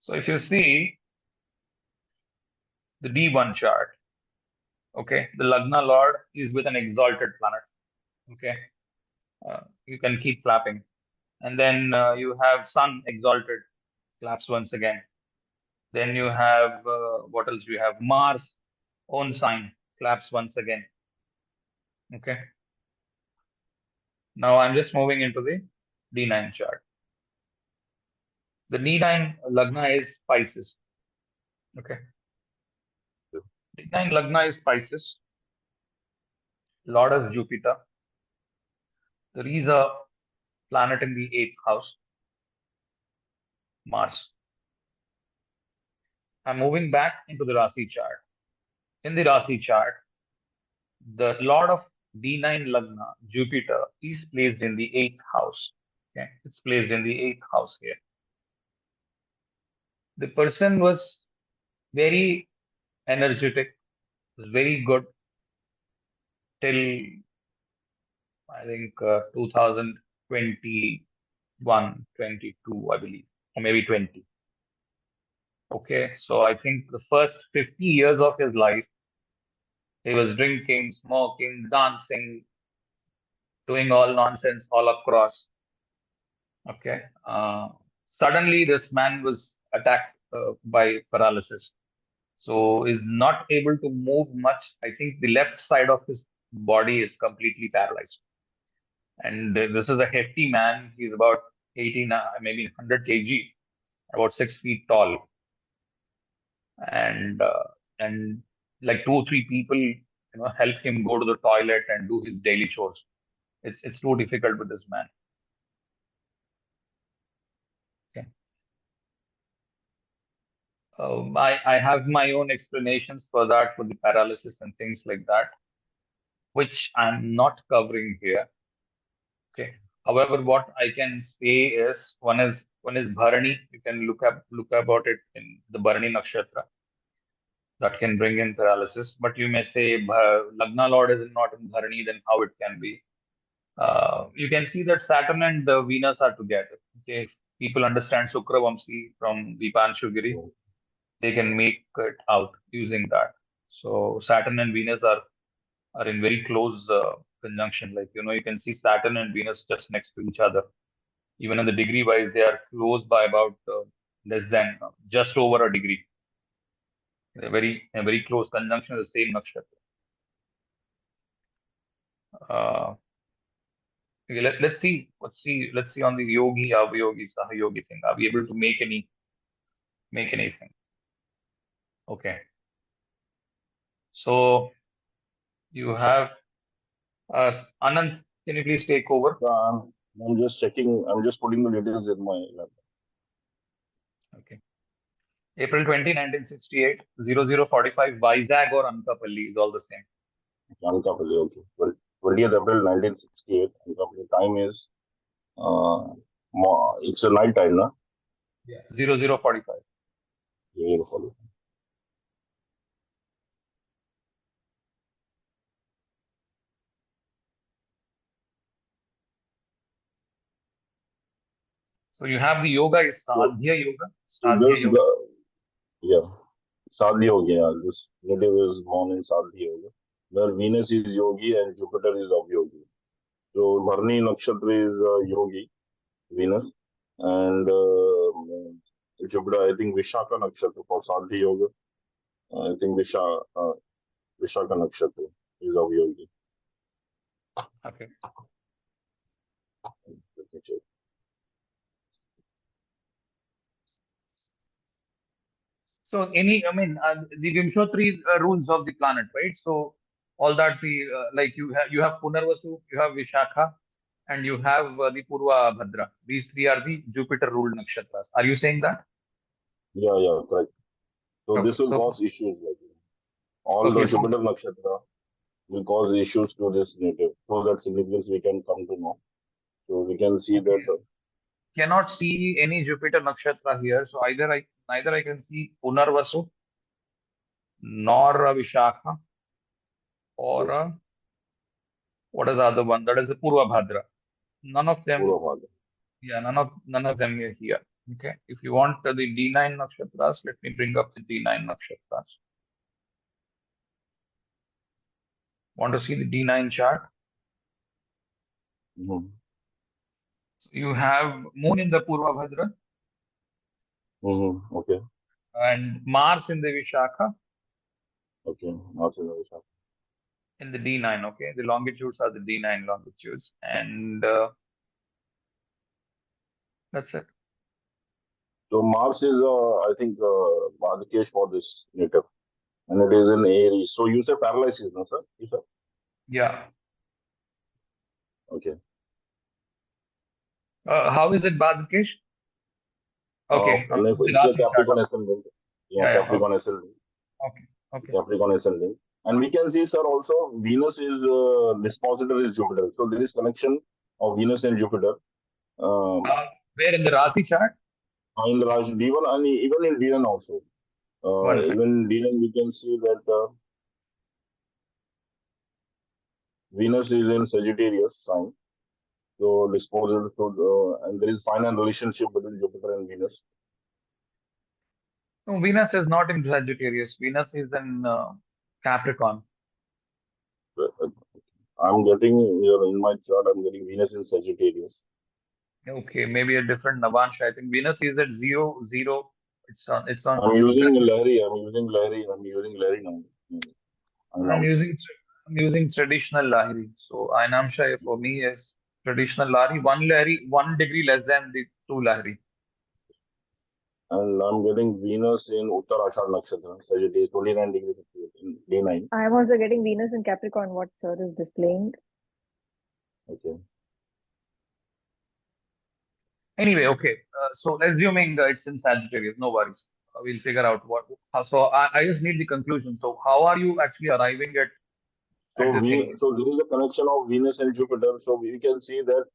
So if you see the D1 chart, okay, the Lagna Lord is with an exalted planet. Okay, you can keep clapping. And then you have Sun exalted, claps once again. Then you have, what else do you have? Mars, own sign, claps once again. Okay. Now I'm just moving into the D9 chart. The D9 Lagna is Pisces. Okay. D9 Lagna is Pisces. Lord is Jupiter. There is a planet in the 8th house, Mars. I'm moving back into the Rashi chart. In the Rashi chart, the Lord of D9 Lagna, Jupiter, is placed in the 8th house. Okay, it's placed in the 8th house here. The person was very energetic, was very good till I think 2021, 22, I believe, or maybe 20. Okay, so I think the first 50 years of his life, he was drinking, smoking, dancing, doing all nonsense all across. Okay. Suddenly, this man was attacked by paralysis. So is not able to move much. I think the left side of his body is completely paralyzed. And this is a hefty man. He's about 18, maybe 100 kg, about 6 feet tall. And like 2 or 3 people, help him go to the toilet and do his daily chores. It's too difficult with this man. Okay. I have my own explanations for that, for the paralysis and things like that, which I'm not covering here. Okay. However, what I can say is one is Bharani. You can look about it in the Bharani Nakshatra that can bring in paralysis. But you may say Lagna Lord is not in Bharani, then how it can be? You can see that Saturn and Venus are together. Okay. If people understand Sukra Vamsi from Dipanshu Giri, they can make it out using that. So Saturn and Venus are in very close conjunction. Like you can see Saturn and Venus just next to each other. Even in the degree wise, they are close by about less than just over a degree. A very close conjunction of the same nakshatra. Okay, let's see. Let's see on the yogi, avayogi, sahayogi thing. Are we able to make anything? Okay. So you have Anand. Can you please take over? I'm just checking. I'm just putting the details in my laptop. Okay. April 20, 1968, 0045, Vizag or Anakapalli is all the same. Anakapalli, okay. Well, 20th April 1968. Anakapalli time is it's a night time, no? Yeah. 0045. 0045. So you have the yoga is Sadhya Yoga. So Sadhya this, Yoga. yeah, Sadhya Yogi. Yeah. This native is born in Sadhya Yoga, where Venus is Yogi and Jupiter is Avyogi. So Bharani Nakshatra is Yogi, Venus, and Jupiter, I think Vishaka Nakshatra for Sadhya Yoga. I think Vishaka Nakshatra is Avyogi. Okay. Let me check. So the Vimshottari rules of the planet, right? So all that like you have Punarvasu, you have Vishakha, and you have the Purva Bhadra. These three are the Jupiter ruled nakshatras. Are you saying that? Yeah, correct. So Okay. this will So cause issues. Like, all the okay. So Jupiter Nakshatra will cause issues to this native. So that significance we can come to know. So we can see okay. that. Cannot see any Jupiter nakshatra here. So neither I can see Punarvasu nor a Vishakha or what is the other one? That is the Purva Bhadra. None of them. Purva Bhadra. Yeah, none of them are here. Okay, if you want the D9 nakshatras, let me bring up the D9 nakshatras. Want to see the D9 chart? Mm-hmm. You have Moon in the Purva Bhadra Mm-hmm. Okay. and Mars in the Vishakha Okay. Also, Vishakha. in the D9. Okay, the longitudes are the D9 longitudes, and that's it. So Mars is, I think, Bhadikesh for this native, and it is in Aries. So you say paralysis, no, sir? You said? Yeah. Okay. How is it, Badkesh? Okay, the It's a Rashi chart. Capricorn ascendant. Yeah, Yeah, yeah. Capricorn ascendant. Okay, okay. Capricorn ascendant. And we can see, sir, also Venus is dispositor is Jupiter. So there is connection of Venus and Jupiter. Um, Where in the Rashi chart? in the Rashi, even in D9 also. One second. Even D9 we can see that Venus is in Sagittarius sign. So disposal to and there is final relationship between Jupiter and Venus. No, Venus is not in Sagittarius. Venus is in Capricorn. Uh, I'm getting here in my chart. I'm getting Venus in Sagittarius. Okay, maybe a different Navamsa. I think Venus is at 0, 0. It's on I'm using Sagittarius. Larry. I'm using Larry now. I'm Announce. using I'm using traditional Lahiri. So Ainamsha for me is traditional Lahiri, 1 degree less than the true Lahiri. And I'm getting Venus in Uttarashad Nakshatra, Sagittarius, 29 degrees in D9. I am also getting Venus in Capricorn, what sir is displaying. Okay. Anyway, okay. So assuming it's in Sagittarius, no worries. We'll figure out what. So I just need the conclusion. So how are you actually arriving at the thing? So there is a connection of Venus and Jupiter. So we can see that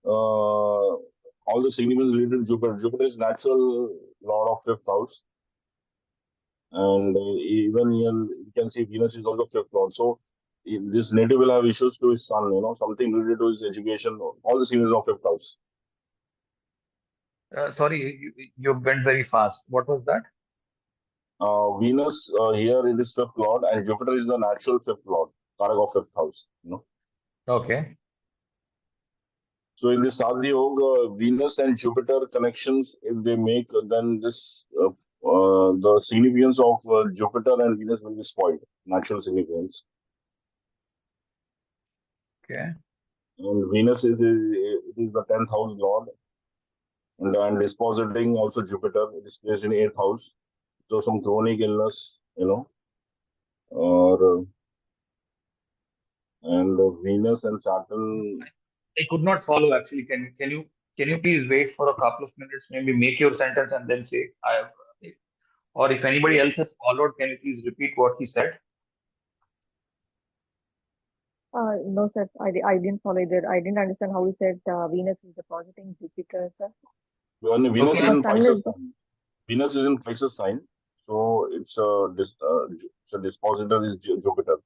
all the significance related to Jupiter. Jupiter is natural lord of fifth house. And even here, you can see Venus is also fifth lord. So this native will have issues to his son, something related to his education, all the significance of fifth house. Sorry, you went very fast. What was that? Venus here it is fifth lord, and Jupiter is the natural fifth lord, Karak of fifth house. Okay. So in this Sadhi Yoga, Venus and Jupiter connections, if they make, then this the significance of Jupiter and Venus will be spoiled, natural significance. Okay. And Venus it is the 10th house lord, and dispositing also Jupiter. It is placed in 8th house. So some chronic illness, or and Venus and Saturn. I could not follow actually. Can you please wait for a couple of minutes? Maybe make your sentence and then say I have. Or if anybody else has followed, can you please repeat what he said? No, sir, I didn't follow that. I didn't understand how he said Venus is depositing Jupiter, sir. When Venus Okay. is in Sun Pisces is sign. Venus is in Pisces sign, so it's a dispositor is Jupiter.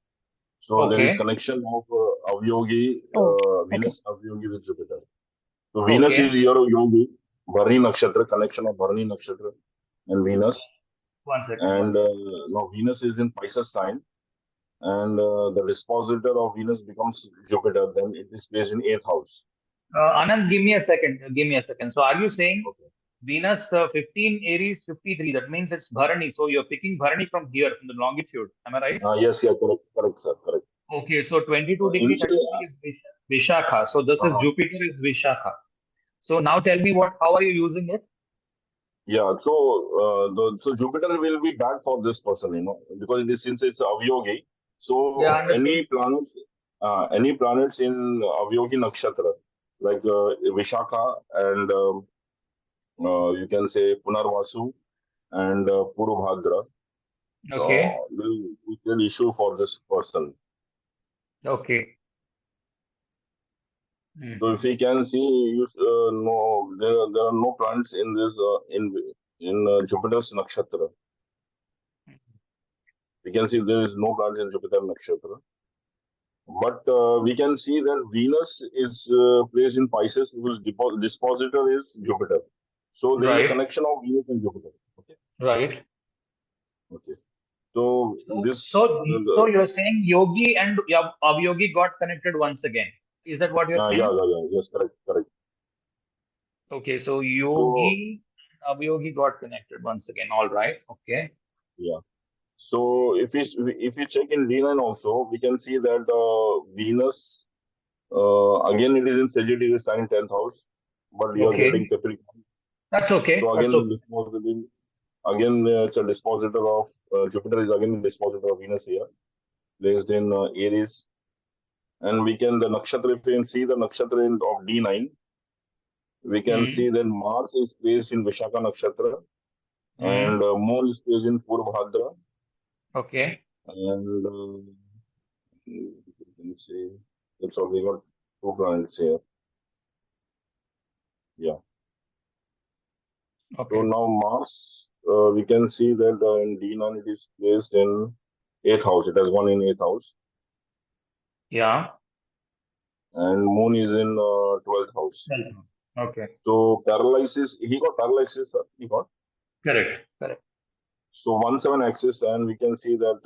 So there is Okay. connection of Avyogi, okay. Venus Avyogi with Jupiter. So Venus Okay. is your Yogi, Bharani Nakshatra, connection of Bharani Nakshatra and Venus. One second. One And second. now Venus is in Pisces sign, and the dispositor of Venus becomes Jupiter. Then it is placed in 8th house. Anand, give me a second. Give me a second. So are you saying Okay. Venus 15, Aries 53? That means it's Bharani. So you're picking Bharani from here, from the longitude. Am I right? Yes, yeah, correct, sir, correct. Okay. So 22 degree Initially, 33 is Vishakha. So this is uh Jupiter is Vishakha. So now tell me how are you using it? Yeah, so so Jupiter will be bad for this person, because it is since it's Avyogi. Yeah, So understood. any planets in Avyogi nakshatra, like Vishakha and you can say Punarvasu and Purubhadra, Okay. will issue for this person. Okay. So if we can see, no, there are no planets in this in Jupiter's nakshatra. We can see there is no planet in Jupiter nakshatra. But we can see that Venus is placed in Pisces, whose dispositor is Jupiter. So there is a Right. connection of Venus and Jupiter. Okay. Right. Okay. So this So you're saying Yogi and Avyogi got connected once again. Is that what you're saying? yes, correct. Okay, so So Yogi and Avyogi got connected once again. All right. Okay. yeah. So if we check in D9 also, we can see that Venus again it is in Sagittarius sign 10th house, but you are getting Okay. Capricorn. That's okay. So That's again okay. it's a dispositor of Jupiter is again a dispositor of Venus here, placed in Aries, and we can the nakshatra if we can see the nakshatra of D9, we can see that Mars is placed in Vishaka nakshatra and Moon is placed in Purvabhadra. Okay. And you can say that's all we got two planets here. Yeah. Okay. So now Mars, we can see that in D9 it is placed in 8th house. It has one in 8th house. Yeah. And Moon is in 12th house. Okay. So paralysis, he got paralysis, sir. He got. Correct. So 1/7 axis, and we can see that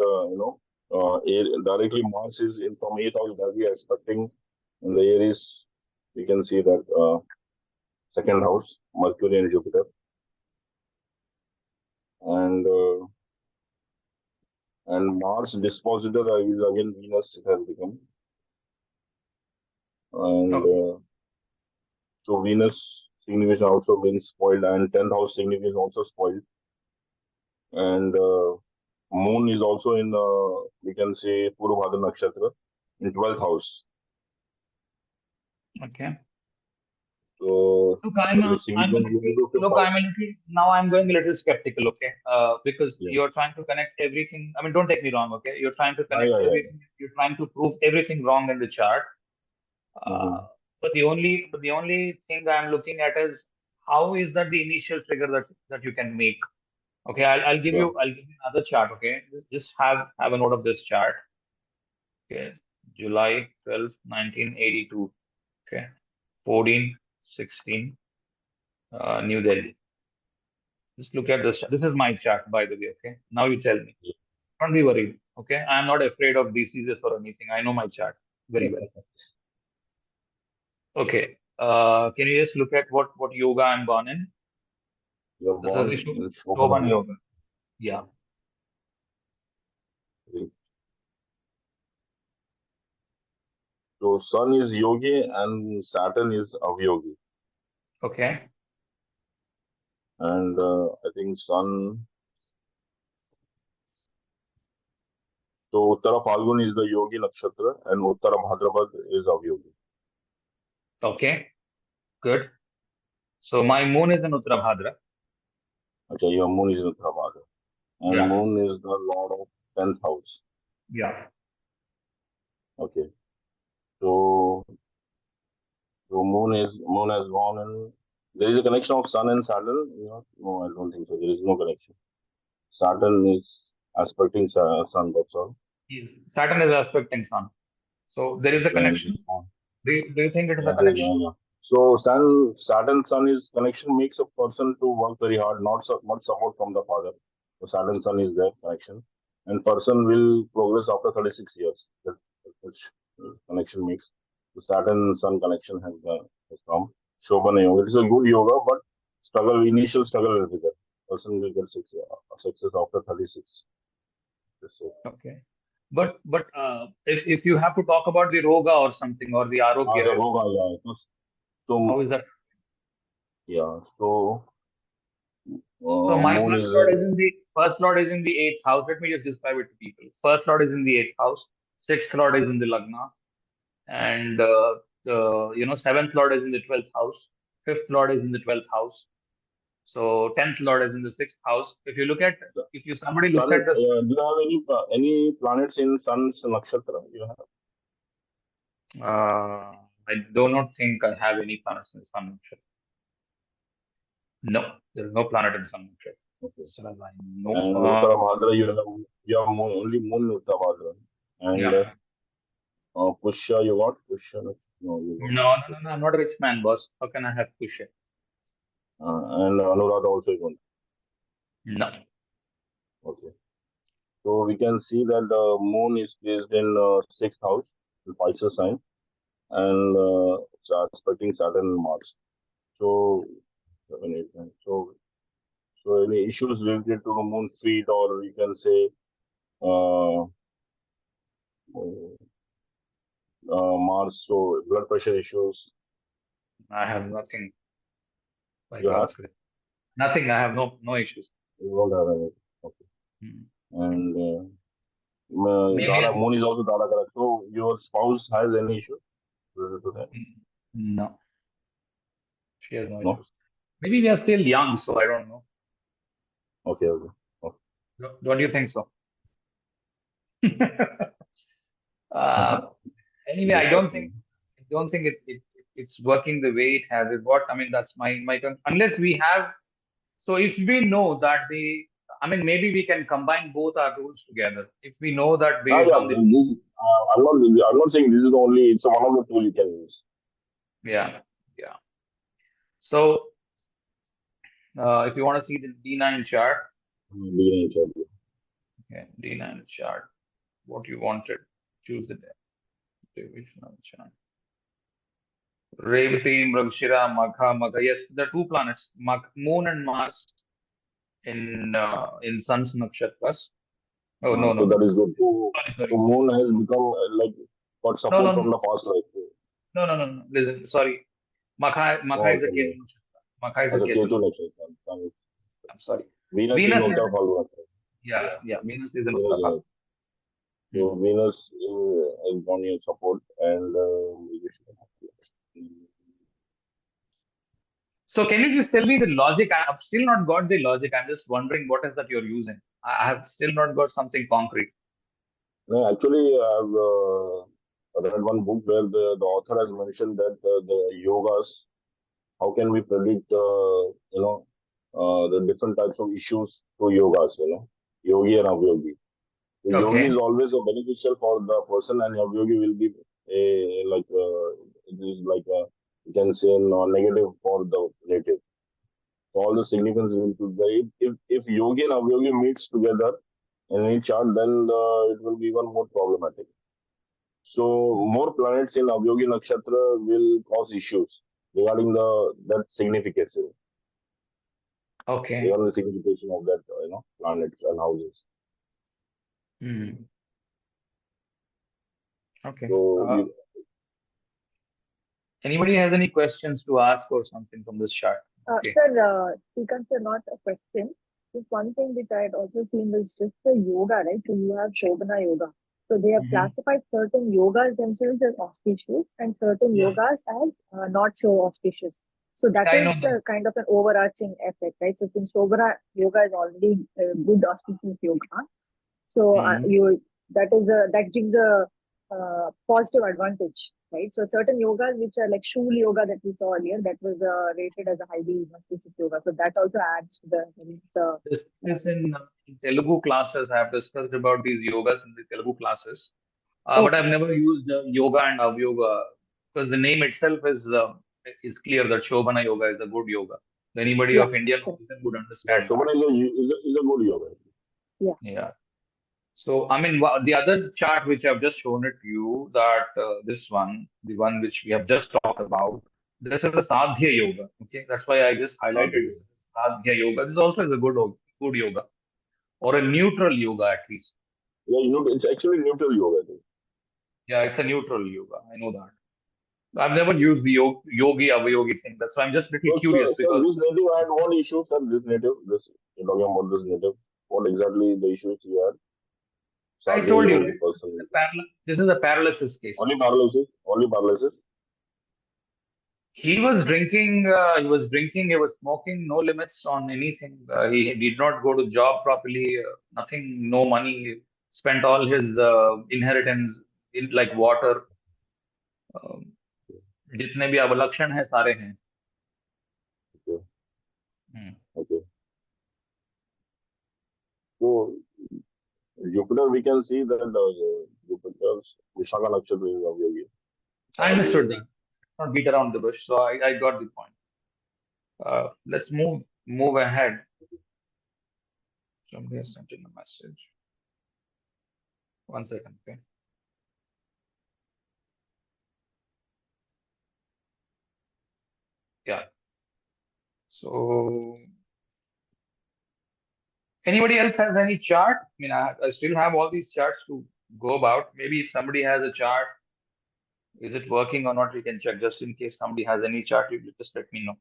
directly Mars is in from 8th house directly aspecting in the Aries. We can see that second house, Mercury and Jupiter, and Mars dispositor is again Venus. It has become, and Okay. so Venus signification also been spoiled, and 10th house signification also spoiled, and Moon is also in we can say Purvabhadra nakshatra in 12th house. Okay. So Look, I'm a little now I'm going a little skeptical, okay? Because yeah. you're trying to connect everything. I mean, don't take me wrong, okay? You're trying to connect Yeah. everything. You're trying to prove everything wrong in the chart. But the only thing I'm looking at is how is that the initial trigger that you can make? Okay, I'll give Yeah. you another chart, okay? Just have a note of this chart. Okay, July 12th, 1982. Okay, 14:16, New Delhi. Just look at this. This is my chart, by the way. Okay. Now you tell me. Don't be worried. Okay. I'm not afraid of diseases or anything. I know my chart very well. Okay. Can you just look at what yoga I'm born in? You're This born is the in Shobhan Shobhan. yoga. Yeah. So Sun is Yogi and Saturn is Avyogi. Okay. And I think Sun. So Uttara Falgun is the Yogi nakshatra and Uttara Bhadrapad is Avyogi. Okay. Good. So my moon is in Uttarabhadra. Okay, your moon is in Uttara Bhadra. And Yeah. moon is the lord of 10th house. Yeah. Okay. So moon has gone and there is a connection of Sun and Saturn. No, I don't think so. There is no connection. Saturn is aspecting Sun, that's all. Yes. Saturn is aspecting Sun. So there is a connection. Do you think it is a connection? Yeah. So Saturn Sun is connection makes a person to work very hard, not so much support from the father. So Saturn Sun is their connection, and person will progress after 36 years. That which connection makes. The Saturn Sun connection has come. Shobhana Yoga. It is a good yoga, but initial struggle will be there. Person will get success after 36. So, Okay. But if you have to talk about the Roga or something or the Arogya, the yoga, yeah. So how is that? yeah. So So my moon is first lord is in the eighth house. Let me just describe it to people. First lord is in the eighth house. Sixth lord is in the Lagna, and the seventh lord is in the 12th house. Fifth lord is in the 12th house. So 10th lord is in the sixth house. If somebody looks Sun. at this, Do you have any planets in Sun's nakshatra? You have? I do not think I have any planets in the Sun nakshatra. No, there is no planet in Sun nakshatra. Okay. So I know. And Uttara Bhadra, you have only moon in Uttara Bhadra. And Yeah. Pushya, you got Pushya? No, you don't No, have Pushya. I'm not a rich man, boss. How can I have Pusha? And Anuradha also is one. No. Okay. So we can see that the moon is placed in sixth house, the Pisces sign, and it's aspecting Saturn and Mars. So, so, so any issues related to the moon feet, or you can say uh, Mars, so blood pressure issues. I have nothing by You have? God's grace. Nothing. I have no issues. You don't have any. Okay. And Maybe Dada, moon is also Dada correct. So your spouse has any issue related to that? no. She has no No? issues. Maybe we are still young, so I don't know. Okay, okay. Okay. Don't you think so? Anyway, I don't think it's working the way it has. It what I mean, that's my term. Unless we have, so if we know that I mean, maybe we can combine both our rules together. If we know that based Yeah, on the, this, I'm not saying this is the only, it's one of the tool you can use. yeah. So, if you want to see the D9 chart, okay, D9 chart, what you wanted, choose the divisional chart. Revati, Mrigashira, Magha. Yes, the two planets, Moon and Mars in Sun's nakshatras. Oh, no. So that is good. Sorry. So moon has become like got support No. from the past life. No. Listen, sorry. Magha is a Ketu nakshatra. Magha is a Ketu nakshatra. I'm sorry. Venus is Venus is, Ulta Falguna. Venus is in Venus, Uttara. so Venus is on your support and So can you just tell me the logic? I've still not got the logic. I'm just wondering what is that you're using. I have still not got something concrete. no, actually, I've read one book where the author has mentioned that the yogas, how can we predict, the different types of issues to yogas, yogi and avyogi. The yogi is Okay. always a beneficial for the person, and avyogi will be it is like you can say negative for the relative. So all the significance will be there. If yogi and avyogi meets together in any chart, then it will be even more problematic. So more planets in avyogi nakshatra will cause issues regarding that significance, Okay. regarding the signification of that planets and houses. Okay. So Anybody has any questions to ask or something from this chart? Okay. Sir, Srikanth sir, not a question. Just one thing which I had also seen was just the yoga, right? So you have Shobana yoga. So they have classified certain yogas themselves as auspicious and certain yogas as not so auspicious. So that is kind of an overarching effect, right? So since Shobana yoga is already a good auspicious yoga, so that gives a positive advantage, right? So certain yogas which are like Shul yoga that we saw earlier, that was rated as a highly auspicious yoga. So that also adds to the This is in Telugu classes. I have discussed about these yogas in the Telugu classes, but I've never used yoga and avyoga because the name itself is clear that Shobana yoga is a good yoga. Anybody of Indian origin would understand Shobana is a good yoga. Yeah. So, I mean, the other chart which I've just shown it to you, that this one, the one which we have just talked about, this is a Sadhya yoga. Okay, that's why I just highlighted this. Sadhya yoga. This also is a good yoga, or a neutral yoga at least. Yeah, it's actually neutral yoga. Yeah, it's a neutral yoga. I know that. I've never used the yogi avayogi thing. That's why I'm just a little curious because this native had one issue, sir. You're talking about this native. What exactly the issues you had? I told you, this is a paralysis case. Only paralysis. He was drinking, he was smoking, no limits on anything. He did not go to job properly, nothing, no money. Spent all his inheritance in like water. जितने भी अवलक्षण हैं सारे हैं. Okay. So Jupiter, we can see that Jupiter's Vishaka Nakshatra is of yogi. I understood that. Not beat around the bush, so I got the point. Let's move ahead. Somebody has sent in a message. 1 second, okay. Yeah. So anybody else has any chart? I mean, I still have all these charts to go about. Maybe if somebody has a chart, is it working or not? We can check just in case somebody has any chart. You just let me know.